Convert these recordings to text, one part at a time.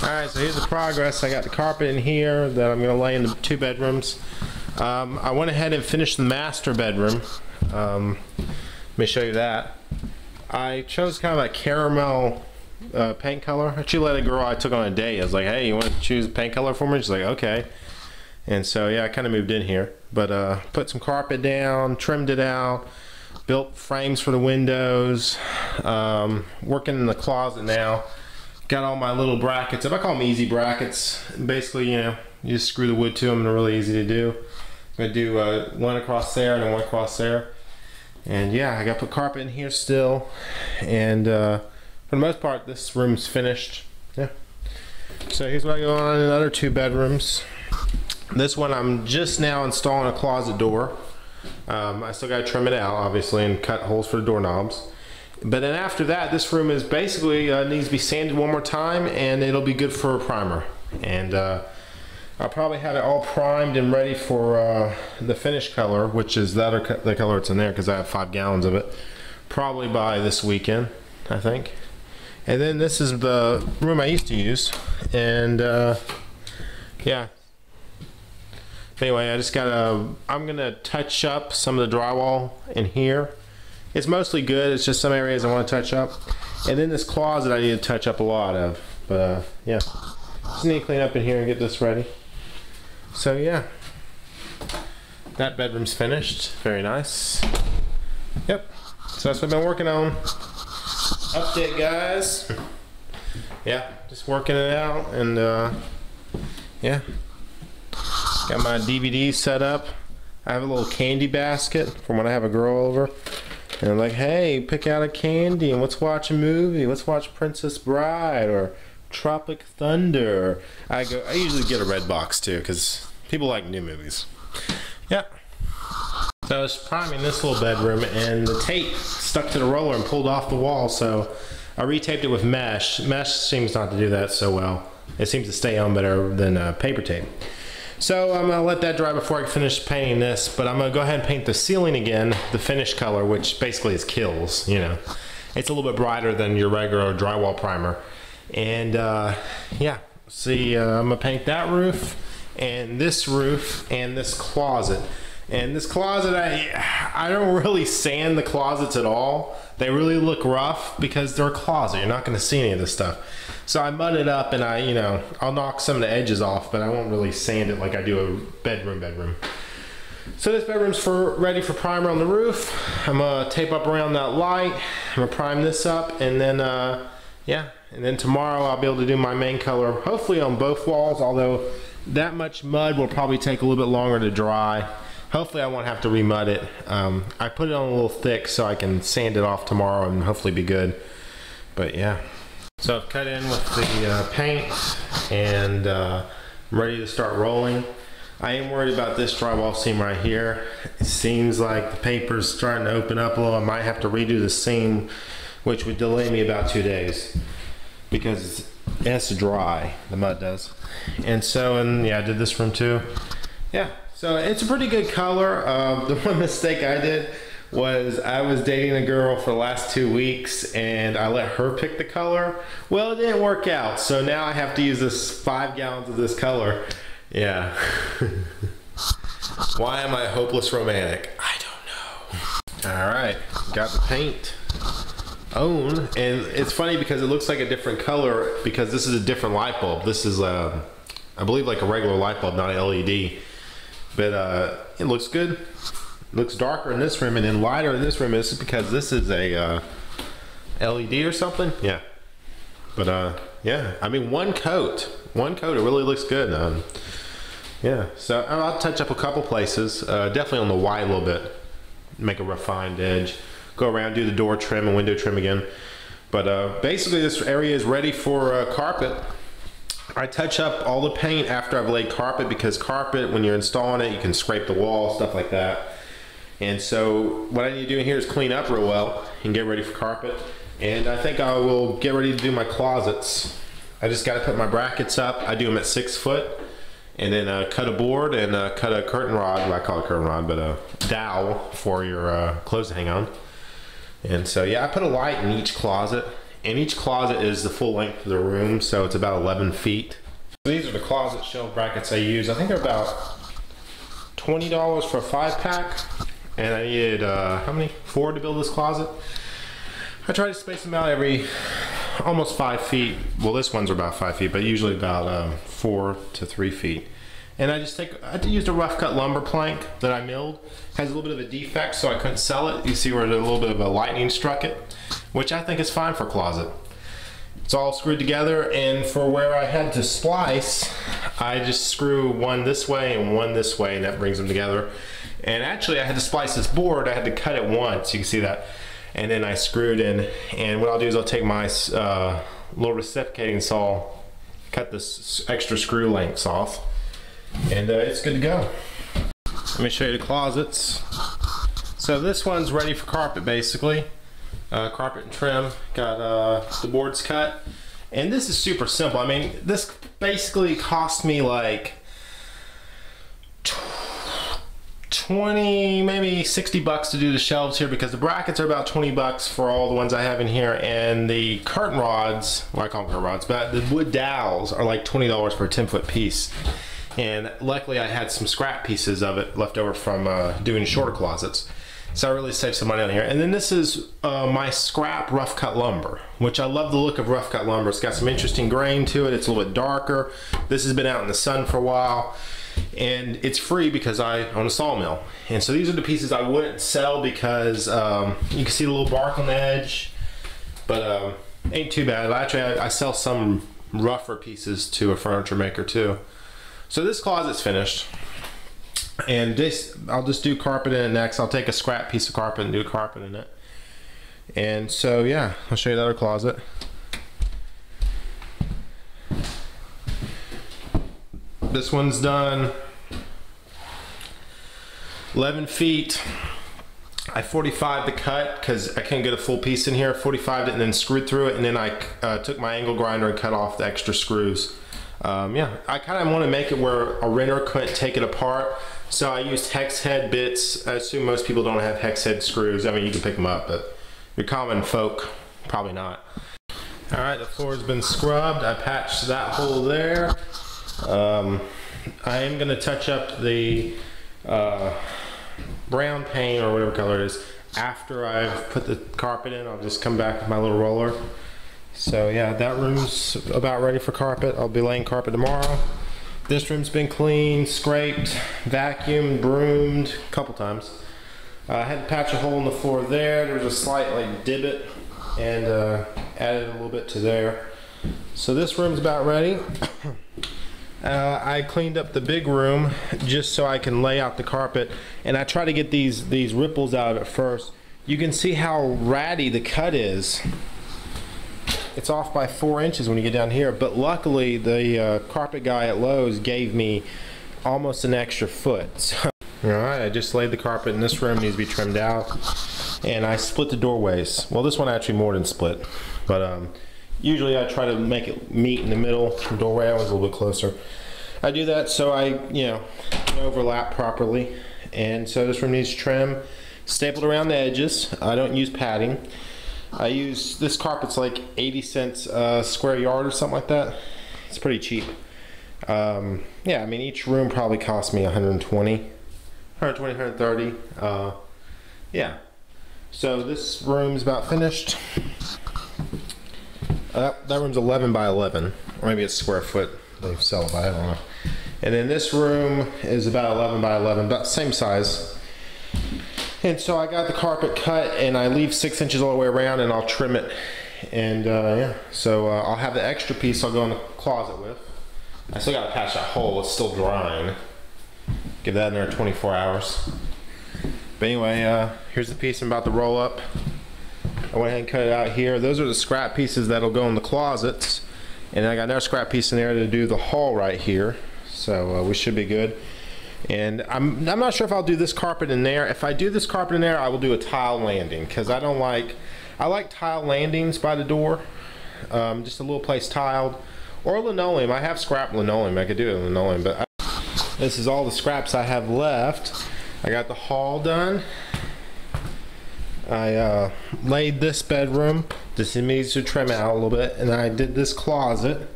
Alright, so here's the progress. I got the carpet in here that I'm going to lay in the 2 bedrooms. I went ahead and finished the master bedroom. Let me show you that. I chose kind of a caramel paint color. I actually let a girl I took on a date. I was like, hey, you want to choose paint color for me? She's like, okay. And so yeah, I kind of moved in here. But put some carpet down, trimmed it out, built frames for the windows, working in the closet now. Got all my little brackets up. I call them easy brackets. Basically, you know, you just screw the wood to them. They're really easy to do. I'm gonna do one across there and then one across there. And yeah, I got to put carpet in here still. And for the most part, this room's finished. Yeah. So here's what I go on in the other 2 bedrooms. This one, I'm just now installing a closet door. I still got to trim it out, obviously, and cut holes for the doorknobs. But then after that, this room is basically needs to be sanded one more time, and it'll be good for a primer. And I'll probably have it all primed and ready for the finish color, which is the color that's in there, because I have 5 gallons of it. Probably by this weekend, I think. And then this is the room I used to use, and yeah. Anyway, I'm gonna touch up some of the drywall in here. It's mostly good, it's just some areas I want to touch up. And then this closet I need to touch up a lot of. But yeah, just need to clean up in here and get this ready. So yeah, that bedroom's finished, very nice. Yep, so that's what I've been working on. Update, guys. Yeah, just working it out, and yeah. Got my DVDs set up. I have a little candy basket from when I have a girl over. And I'm like, hey, pick out a candy and let's watch a movie. Let's watch Princess Bride or Tropic Thunder. I usually get a red box too, because people like new movies. Yeah. So I was priming this little bedroom, and the tape stuck to the roller and pulled off the wall, so I retaped it with mesh. Mesh seems not to do that so well. It seems to stay on better than paper tape. So I'm going to let that dry before I finish painting this, but I'm going to go ahead and paint the ceiling again, the finish color, which basically is Kills, you know. It's a little bit brighter than your regular drywall primer. And yeah, see, I'm going to paint that roof, and this closet. And this closet, I don't really sand the closets at all. They really look rough because they're a closet. You're not going to see any of this stuff. So I mud it up, and I'll knock some of the edges off, but I won't really sand it like I do a bedroom. So this bedroom's ready for primer on the roof. I'm gonna tape up around that light. I'm gonna prime this up, and then yeah, and then tomorrow I'll be able to do my main color, hopefully on both walls, although that much mud will probably take a little bit longer to dry. Hopefully I won't have to remud it. I put it on a little thick so I can sand it off tomorrow and hopefully be good. But yeah. So I've cut in with the paint, and I'm ready to start rolling. I am worried about this drywall seam right here. It seems like the paper's starting to open up a little. I might have to redo the seam, which would delay me about 2 days because it has to dry, the mud does. And so, yeah, I did this room too. Yeah, so it's a pretty good color. The one mistake I did was I was dating a girl for the last 2 weeks, and I let her pick the color. Well, it didn't work out, so now I have to use this 5 gallons of this color. Yeah. Why am I a hopeless romantic? I don't know. All right, got the paint on, and it's funny because it looks like a different color because this is a different light bulb. This is I believe like a regular light bulb, not an LED, but it looks good. Looks darker in this room and then lighter in this room. This is because this is a LED or something. Yeah, but yeah, I mean one coat, it really looks good. Yeah, so I'll touch up a couple places, definitely on the white a little bit, make a refined edge, go around, do the door trim and window trim again. But basically this area is ready for carpet. I touch up all the paint after I've laid carpet, because carpet, when you're installing it, you can scrape the wall, stuff like that. And so what I need to do in here is clean up real well and get ready for carpet. And I think I will get ready to do my closets. I just got to put my brackets up. I do them at 6 foot, and then cut a board and cut a curtain rod. Well, I call it curtain rod, but a dowel for your clothes to hang on. And so yeah, I put a light in each closet, and each closet is the full length of the room, so it's about 11 feet. These are the closet shelf brackets I use. I think they're about $20 for a 5-pack, and I needed how many? 4 to build this closet. I try to space them out every almost 5 feet. Well, this one's about 5 feet, but usually about 4 to 3 feet. And I used a rough cut lumber plank that I milled. It has a little bit of a defect, so I couldn't sell it. You see where a little bit of a lightning struck it, which I think is fine for a closet. It's all screwed together, and for where I had to splice, I just screw one this way and one this way, and that brings them together. And actually, I had to splice this board. I had to cut it once. You can see that. And then I screwed in, and what I'll do is I'll take my little reciprocating saw, cut this extra screw lengths off, and it's good to go. Let me show you the closets. So this one's ready for carpet, basically. Carpet and trim. Got the boards cut, and this is super simple. I mean, this basically cost me like 20, maybe 60 bucks to do the shelves here, because the brackets are about 20 bucks for all the ones I have in here, and the curtain rods, well, I call them curtain rods, but the wood dowels are like $20 for a 10-foot piece. And luckily I had some scrap pieces of it left over from doing shorter closets, so I really saved some money on here. And then this is my scrap rough cut lumber, which I love the look of rough cut lumber. It's got some interesting grain to it. It's a little bit darker. This has been out in the sun for a while, and it's free because I own a sawmill. And so these are the pieces I wouldn't sell because you can see the little bark on the edge, but ain't too bad. Actually, I sell some rougher pieces to a furniture maker too. So this closet's finished, and this, I'll just do carpet in it next. I'll take a scrap piece of carpet and do carpet in it. And so yeah, I'll show you the other closet. This one's done. 11 feet. I 45'd the cut because I couldn't get a full piece in here. 45'd it and then screwed through it, and then I took my angle grinder and cut off the extra screws. Yeah, I kind of want to make it where a renter couldn't take it apart, so I used hex head bits. I assume most people don't have hex head screws. I mean, you can pick them up, but your common folk, probably not. All right, the floor's been scrubbed. I patched that hole there. I am going to touch up the brown paint, or whatever color it is, after I've put the carpet in. I'll just come back with my little roller. So yeah, that room's about ready for carpet. I'll be laying carpet tomorrow. This room's been cleaned, scraped, vacuumed, broomed a couple times. I had to patch a hole in the floor there. There was a slight like divot, and added a little bit to there. So this room's about ready. I cleaned up the big room just so I can lay out the carpet, and I try to get these ripples out of it first. You can see how ratty the cut is. It's off by 4 inches when you get down here, but luckily the carpet guy at Lowe's gave me almost an extra foot. So, alright, I just laid the carpet in this room, needs to be trimmed out, and I split the doorways. Well, this one actually more than split, but usually I try to make it meet in the middle. The doorway was a little bit closer. I do that so I, overlap properly, and so this room needs trim, stapled around the edges. I don't use padding. I use, this carpet's like 80 cents a square yard or something like that. It's pretty cheap. Yeah, I mean, each room probably cost me 120, 130. Yeah. So this room's about finished. That room's 11 by 11, or maybe it's square foot. They sell it by, I don't know. And then this room is about 11 by 11, about the same size. And so I got the carpet cut, and I leave 6 inches all the way around, and I'll trim it. And yeah, so I'll have the extra piece I'll go in the closet with. I still gotta patch that hole, it's still drying. Give that another 24 hours. But anyway, here's the piece I'm about to roll up. I went ahead and cut it out here. Those are the scrap pieces that'll go in the closets. And I got another scrap piece in there to do the hall right here. So we should be good. And I'm not sure if I'll do this carpet in there. If I do this carpet in there, I will do a tile landing, because I like tile landings by the door. Just a little place tiled. Or linoleum. I have scrap linoleum. I could do it in linoleum, but this is all the scraps I have left. I got the hall done. I laid this bedroom, just needs to trim out a little bit, and I did this closet,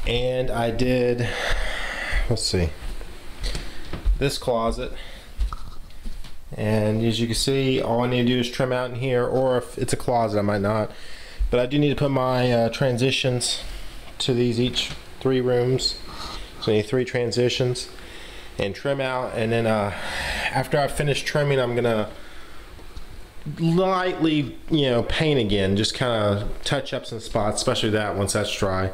and I did, let's see, this closet, and as you can see, all I need to do is trim out in here, or if it's a closet I might not, but I do need to put my transitions to these each 3 rooms, so I need 3 transitions, and trim out, and then after I finish trimming, I'm gonna lightly, you know, paint again, just kind of touch up some spots, especially that once that's dry.